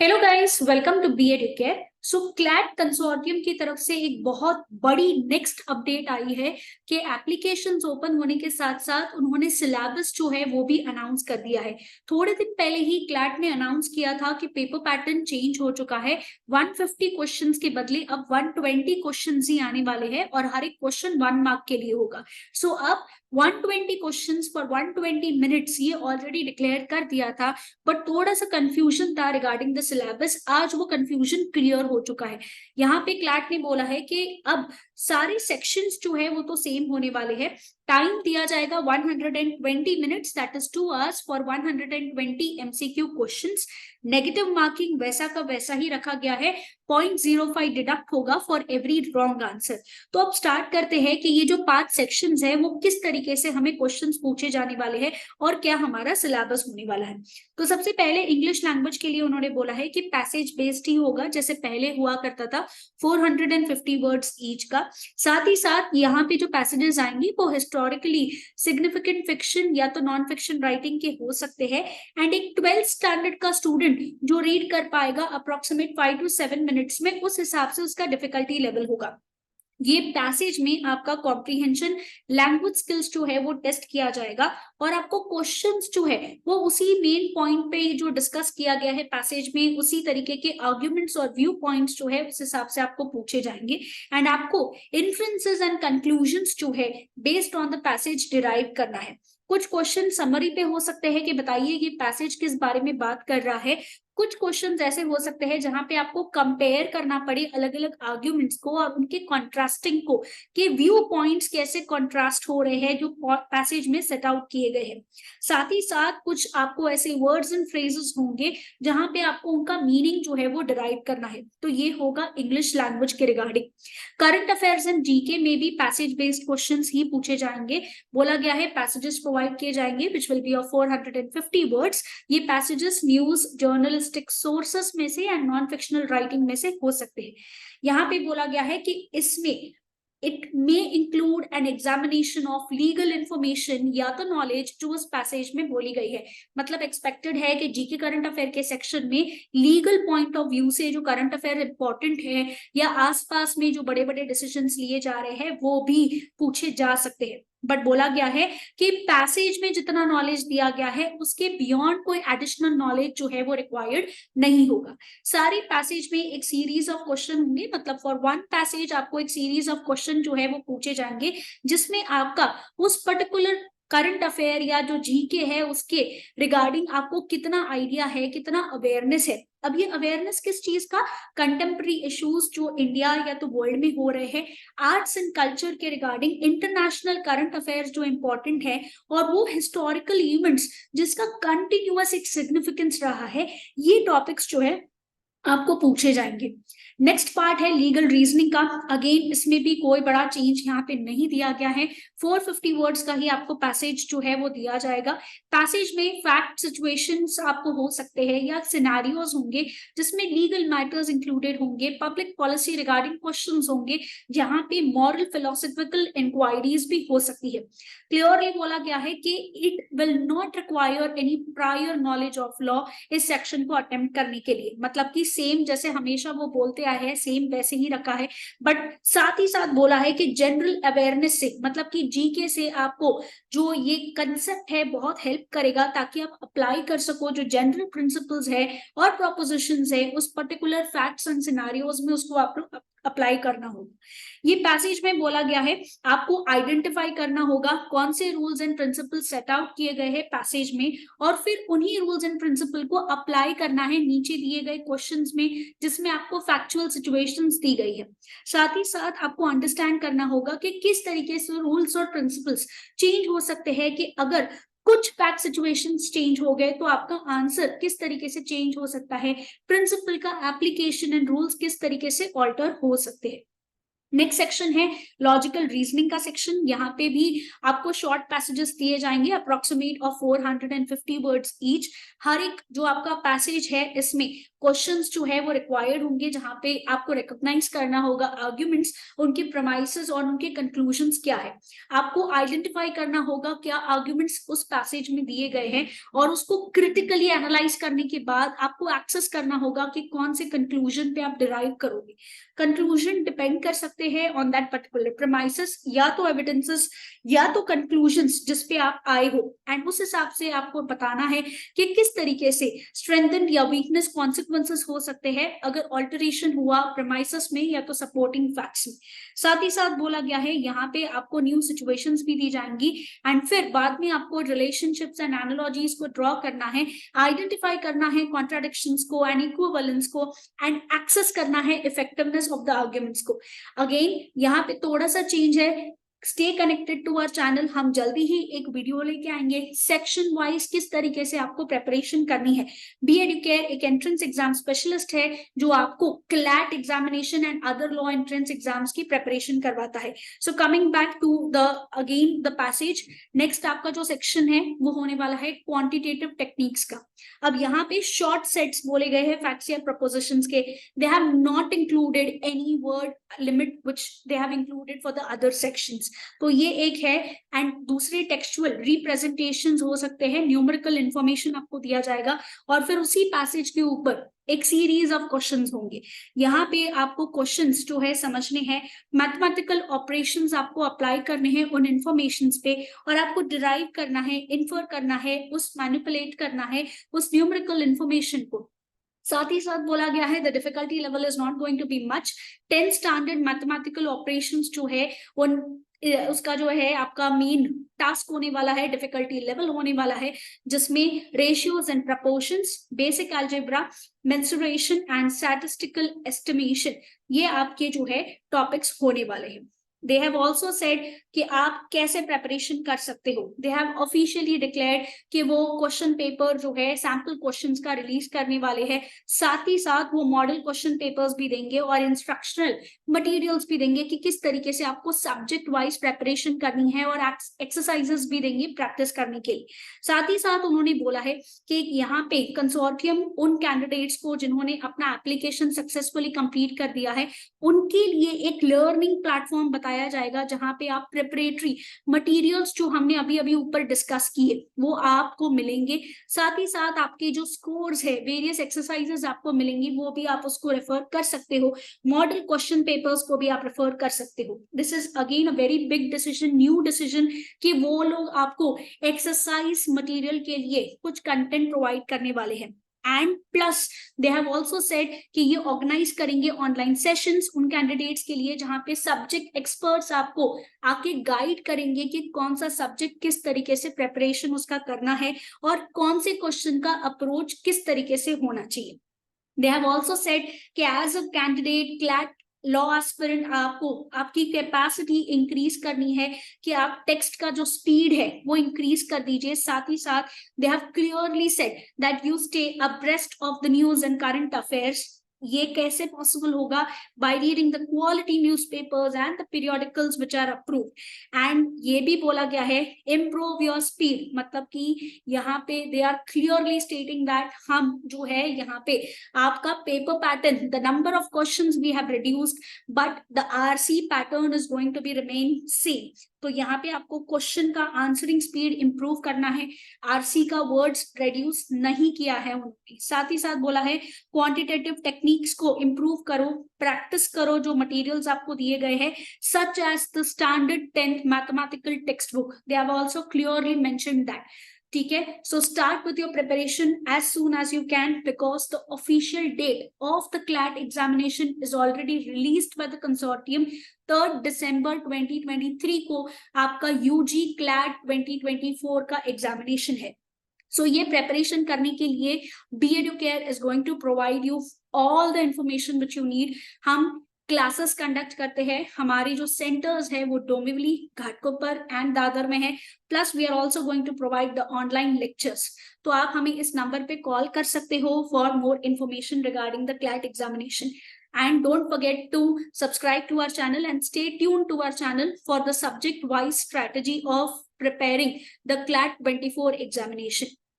Hello guys, welcome to B Educare. So CLAT consortium की तरफ से एक बहुत बड़ी नेक्स्ट अपडेट आई है कि एप्लीकेशंस ओपन होने के साथ साथ उन्होंने सिलेबस जो है वो भी अनाउंस कर दिया है। थोड़े दिन पहले ही क्लैट ने अनाउंस किया था कि पेपर पैटर्न चेंज हो चुका है। 150 क्वेश्चंस के बदले अब 120 क्वेश्चंस ही आने वाले हैं और हर एक क्वेश्चन 1 मार्क के लिए होगा। सो अब 120 क्वेश्चंस फॉर 120 मिनट्स ये ऑलरेडी डिक्लेयर कर दिया था, बट थोड़ा सा कंफ्यूजन था रिगार्डिंग द सिलेबस। आज वो कंफ्यूजन क्लियर हो चुका है। यहाँ पे क्लैट ने बोला है कि अब सारे सेक्शंस जो है वो तो सेम होने वाले हैं। टाइम दिया जाएगा 120 minutes, that is 2 hours for 120 MCQ questions. Negative marking वैसा का वैसा ही रखा गया है। 0.05 डिडक्ट होगा फॉर एवरी रॉन्ग आंसर। तो अब स्टार्ट करते हैं कि ये जो 5 सेक्शंस है वो किस तरीके से हमें क्वेश्चंस पूछे जाने वाले हैं और क्या हमारा सिलेबस होने वाला है। तो सबसे पहले इंग्लिश लैंग्वेज के लिए उन्होंने बोला है कि पैसेज बेस्ड ही होगा, जैसे पहले हुआ करता था, 450 वर्ड्स ईच का। साथ ही साथ यहाँ पे जो पैसेजेस आएंगे वो हिस्टोरिकली सिग्निफिकेंट फिक्शन या तो नॉन फिक्शन राइटिंग के हो सकते हैं। एंड एक 12th स्टैंडर्ड का स्टूडेंट जो रीड कर पाएगा अप्रोक्सीमेट 5 to 7 मिनट्स में, उस हिसाब से उसका डिफिकल्टी लेवल होगा। ये पैसेज में आपका कॉम्प्रीहेंशन, लैंग्वेज स्किल्स जो है वो टेस्ट किया जाएगा और आपको क्वेश्चंस जो है वो उसी मेन पॉइंट पे जो डिस्कस किया गया है पैसेज में, उसी तरीके के आर्ग्यूमेंट्स और व्यू पॉइंट्स जो है उस हिसाब से आपको पूछे जाएंगे। एंड आपको इन्फ्रेंसेस एंड कंक्लूजन्स जो है based on the passage derive करना है। कुछ क्वेश्चन समरी पे हो सकते हैं कि बताइए ये पैसेज किस बारे में बात कर रहा है। कुछ क्वेश्चंस ऐसे हो सकते हैं जहां पे आपको कंपेयर करना पड़े अलग अलग आर्ग्यूमेंट्स को और उनके कॉन्ट्रास्टिंग को, कि व्यू पॉइंट्स कैसे कॉन्ट्रास्ट हो रहे हैं जो पैसेज में सेट आउट किए गए हैं। साथ ही साथ कुछ आपको ऐसे वर्ड्स एंड फ्रेजेस होंगे जहां पे आपको उनका मीनिंग जो है वो डिराइव करना है। तो ये होगा इंग्लिश लैंग्वेज के regarding. Current affairs and GK में भी पैसेज बेस्ड क्वेश्चंस ही पूछे जाएंगे। बोला गया है पैसेजेस प्रोवाइड किए जाएंगे which will be of 450 words. ये पैसेजेस न्यूज जर्नलिस्टिक सोर्सेस में से या नॉन फिक्शनल राइटिंग में से हो सकते हैं। यहाँ पे बोला गया है कि इसमें it may include an examination of legal information या तो नॉलेज जो उस पैसेज में बोली गई है। मतलब एक्सपेक्टेड है कि जीके करंट अफेयर के सेक्शन में लीगल पॉइंट ऑफ व्यू से जो करंट अफेयर इंपॉर्टेंट है या आसपास में जो बड़े बड़े डिसीजंस लिए जा रहे हैं वो भी पूछे जा सकते हैं। बट बोला गया है कि पैसेज में जितना नॉलेज दिया गया है उसके बियॉन्ड कोई एडिशनल नॉलेज जो है वो रिक्वायर्ड नहीं होगा। सारे पैसेज में एक सीरीज ऑफ क्वेश्चन होंगे, मतलब फॉर वन पैसेज आपको एक सीरीज ऑफ क्वेश्चन जो है वो पूछे जाएंगे जिसमें आपका उस पर्टिकुलर करंट अफेयर या जो जीके है उसके रिगार्डिंग आपको कितना आइडिया है, कितना अवेयरनेस है। अब ये अवेयरनेस किस चीज का? कंटेम्प्रेरी इश्यूज जो इंडिया या तो वर्ल्ड में हो रहे हैं, आर्ट्स एंड कल्चर के रिगार्डिंग इंटरनेशनल करंट अफेयर्स जो इंपॉर्टेंट है, और वो हिस्टोरिकल इवेंट्स जिसका कंटिन्यूअस एक सिग्निफिकेंस रहा है, ये टॉपिक्स जो है आपको पूछे जाएंगे। नेक्स्ट पार्ट है लीगल रीजनिंग का। अगेन इसमें भी कोई बड़ा चेंज यहाँ पे नहीं दिया गया है। 450 वर्ड्स का ही आपको पैसेज जो है वो दिया जाएगा। पैसेज में फैक्ट सिचुएशंस आपको हो सकते हैं या सिनेरियोज होंगे जिसमें लीगल मैटर्स इंक्लूडेड होंगे, पब्लिक पॉलिसी रिगार्डिंग क्वेश्चंस होंगे, जहां पे मॉरल फिलोसफिकल इंक्वायरीज भी हो सकती है। क्लियरली बोला गया है कि it will not require any prior knowledge of law इस सेक्शन को अटेम्प्ट करने के लिए। मतलब कि सेम जैसे हमेशा वो बोलते आए हैं सेम वैसे ही रखा है। बट साथ ही साथ बोला है कि जनरल अवेयरनेस से, मतलब कि जीके से आपको जो ये कंसेप्ट है बहुत हेल्प करेगा ताकि आप अप्लाई कर सको जो जनरल प्रिंसिपल्स है और प्रोपोजिशंस है उस पर्टिकुलर फैक्ट्स एंड सिनेरियोज में, उसको आप अप्लाई करना होगा। ये पैसेज में बोला गया है आपको आइडेंटिफाई करना होगा कौन से rules and principle set out किए गए हैं पैसेज में, और फिर उन्हीं रूल्स एंड प्रिंसिपल को अप्लाई करना है नीचे दिए गए क्वेश्चंस में जिसमें आपको फैक्चुअल सिचुएशंस दी गई है। साथ ही साथ आपको अंडरस्टैंड करना होगा कि किस तरीके से रूल्स और प्रिंसिपल्स चेंज हो सकते हैं, कि अगर कुछ फैक्ट सिचुएशंस चेंज हो गए तो आपका आंसर किस तरीके से चेंज हो सकता है, प्रिंसिपल का एप्लीकेशन एंड रूल्स किस तरीके से ऑल्टर हो सकते हैं। नेक्स्ट सेक्शन है लॉजिकल रीजनिंग का सेक्शन। यहाँ पे भी आपको शॉर्ट पैसेजेस दिए जाएंगे अप्रोक्सीमेट ऑफ 450 वर्ड्स ईच। हर एक जो आपका पैसेज है इसमें क्वेश्चंस जो है वो रिक्वायर्ड होंगे, जहाँ पे आपको रिकॉग्नाइज करना होगा आर्ग्यूमेंट्स, उनके प्रमाइसेस और उनके कंक्लूजन्स क्या है। आपको आइडेंटिफाई करना होगा क्या आर्ग्यूमेंट्स उस पैसेज में दिए गए हैं, और उसको क्रिटिकली एनालाइज करने के बाद आपको एक्सेस करना होगा कि कौन से कंक्लूजन पे आप डिराइव करोगे। कंक्लूजन डिपेंड कर सकते हैं ऑन दैट पर्टिकुलर प्रेमाइसेस, या तो एविडेंसेस या तो कंक्लूजन्स जिस पे आप आए हो, एंड उस हिसाब से आपको बताना है कि किस तरीके से स्ट्रेंथन या वीकनेस कॉन्सिक्वेंसेस हो सकते हैं अगर ऑल्टरेशन हुआ प्रेमाइसेस में या तो सपोर्टिंग फैक्ट्स में। साथ ही साथ बोला गया है यहाँ पे आपको न्यू सिचुएशंस भी दी जाएंगी, एंड फिर बाद में आपको रिलेशनशिप्स एंड एनालॉजीज को ड्रॉ करना है, आइडेंटिफाई करना है कॉन्ट्राडिक्शंस को एंड इक्विवेलेंस को, एंड एक्सेस करना है इफेक्टिवनेस ऑफ द आर्ग्यूमेंट्स को। अगेन यहाँ पे थोड़ा सा चेंज है, stay connected to our channel. हम जल्दी ही एक वीडियो लेके आएंगे सेक्शन वाइज किस तरीके से आपको प्रेपरेशन करनी है। बी एडुकेयर एक एंट्रेंस एग्जाम स्पेशलिस्ट है जो आपको CLAT examination and other law entrance exams की प्रेपरेशन करवाता है। So coming back to the again the passage, next आपका जो सेक्शन है वो होने वाला है क्वांटिटेटिव टेक्निक्स का। अब यहाँ पे शॉर्ट सेट्स बोले गए हैं फैक्ट्स या प्रपोजिशंस के। They have not included any word limit which they have included for the other sections. तो ये एक है, एंड दूसरे टेक्सचुअल रिप्रेजेंटेशंस हो सकते हैं, न्यूमेरिकल इंफॉर्मेशन आपको दिया जाएगा, और फिर उसी पैसेज के ऊपर एक सीरीज ऑफ क्वेश्चंस होंगे। यहाँ पे आपको क्वेश्चंस जो है समझने हैं, मैथमेटिकल ऑपरेशंस आपको अप्लाई करने हैं उन इंफॉर्मेशंस पे, और आपको डिराइव करना है, इन्फर करना है, उस मैनिपुलेट करना है उस न्यूमेरिकल इंफॉर्मेशन को। साथ ही साथ बोला गया है the difficulty level is not going to be much. 10 standard mathematical operations जो है उन उसका जो है आपका मेन टास्क होने वाला है, डिफिकल्टी लेवल होने वाला है, जिसमें ratios and proportions, basic algebra, mensuration and statistical estimation, ये आपके जो है टॉपिक्स होने वाले हैं। दे हैव ऑल्सो सेड कि आप कैसे प्रेपरेशन कर सकते हो। दे हैव ऑफिशियली डिक्लेयर्ड कि वो क्वेश्चन पेपर जो है सैंपल क्वेश्चंस का रिलीज करने वाले हैं। साथ ही साथ वो मॉडल क्वेश्चन पेपर्स भी देंगे और इंस्ट्रक्शनल मटेरियल्स भी देंगे कि किस तरीके से आपको सब्जेक्ट वाइज प्रेपरेशन करनी है, और एक्सरसाइजेस भी देंगे प्रैक्टिस करने के लिए। साथ ही साथ उन्होंने बोला है कि यहाँ पे कंसोर्टियम उन कैंडिडेट्स को जिन्होंने अपना एप्लीकेशन सक्सेसफुली कंप्लीट कर दिया है उनके लिए एक लर्निंग प्लेटफॉर्म बताया जाएगा, जहां पे आप प्रिपरेटरी मटेरियल्स जो हमने अभी अभी ऊपर डिस्कस किए वो आपको मिलेंगे। साथ ही साथ आपके जो स्कोर्स है, वेरियस एक्सरसाइजेस आपको मिलेंगी, वो भी आप उसको रेफर कर सकते हो। मॉडल क्वेश्चन पेपर्स को भी आप रेफर कर सकते हो। This is again a very big decision, new decision, कि वो लोग आपको एक्सरसाइज मटेरियल के लिए कुछ कंटेंट प्रोवाइड करने वाले हैं। And plus they have also said कि ये ऑर्गेनाइज करेंगे ऑनलाइन सेशंस उन कैंडिडेट्स के लिए, जहां पे सब्जेक्ट एक्सपर्ट्स आपको आके गाइड करेंगे कि कौन सा सब्जेक्ट किस तरीके से प्रेपरेशन उसका करना है और कौन से क्वेश्चन का अप्रोच किस तरीके से होना चाहिए। दे हैव ऑल्सो सेड कि as a candidate CLAT law aspirant आपको आपकी कैपेसिटी इंक्रीज करनी है कि आप टेक्स्ट का जो स्पीड है वो इंक्रीज कर दीजिए। साथ ही साथ they have clearly said that you stay abreast of the news and current affairs. ये कैसे पॉसिबल होगा? By reading the quality newspapers and the periodicals which are approved. And ये भी बोला गया है इम्प्रूव योर स्पीड, मतलब कि यहाँ पे they are clearly stating that हम जो है यहाँ पे आपका paper pattern, the number of questions we have reduced but the RC pattern is going to be remain same. तो यहाँ पे आपको क्वेश्चन का आंसरिंग स्पीड इंप्रूव करना है, आरसी का वर्ड्स रिड्यूस नहीं किया है उन्होंने। साथ ही साथ बोला है क्वांटिटेटिव टेक्निक्स को इंप्रूव करो, प्रैक्टिस करो जो मटेरियल्स आपको दिए गए हैं, such as the standard 10th mathematical text book. They have also clearly mentioned that. ठीक है, so start with your preparation as soon as you can, because the official date of the CLAT examination is already released by the consortium. 3 दिसंबर 2023 को आपका UG CLAT 2024 का examination है। सो ये preparation करने के लिए B Educare is going to provide you all the information which you need. हम क्लासेस कंडक्ट करते हैं, हमारे जो सेंटर्स है वो डोंबिवली, घाटकोपर एंड दादर में है, plus we are also going to provide the online lectures. तो आप हमें इस नंबर पे कॉल कर सकते हो for more information regarding the CLAT examination. and don't forget to subscribe to our channel and stay tuned to our channel for the subject wise strategy of preparing the CLAT 24 examination.